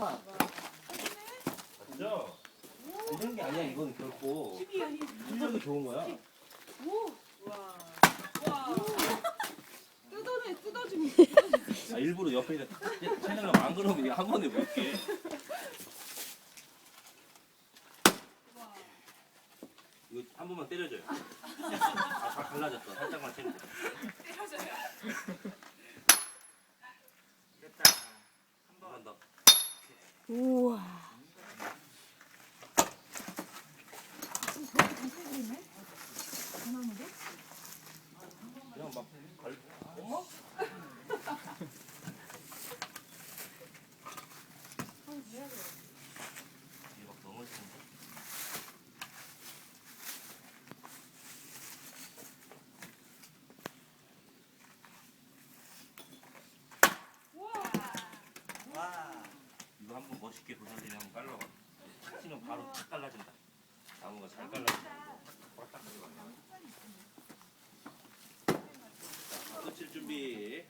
맞죠? 이런 게 아니야. 이건 결코 실력이 좋은 거야. 뜯어주면. 아, 일부러 옆에 채널을 안 그러면 한 번에 볼게. 이거 한 번만 때려줘요. 다 갈라졌어. 살짝만 때려줘. 때려줘요. 됐다. 한 번 더. 우와. 그냥 막 갈. 어머? 이게 막 넘어지는데? 이거 한번 멋있게 보여드리면 한번 깔러봐. 탁 치면 바로 탁 갈라진다. 나무가 잘 갈라진다. 이거 딱 가져가. 자, 끝일 준비.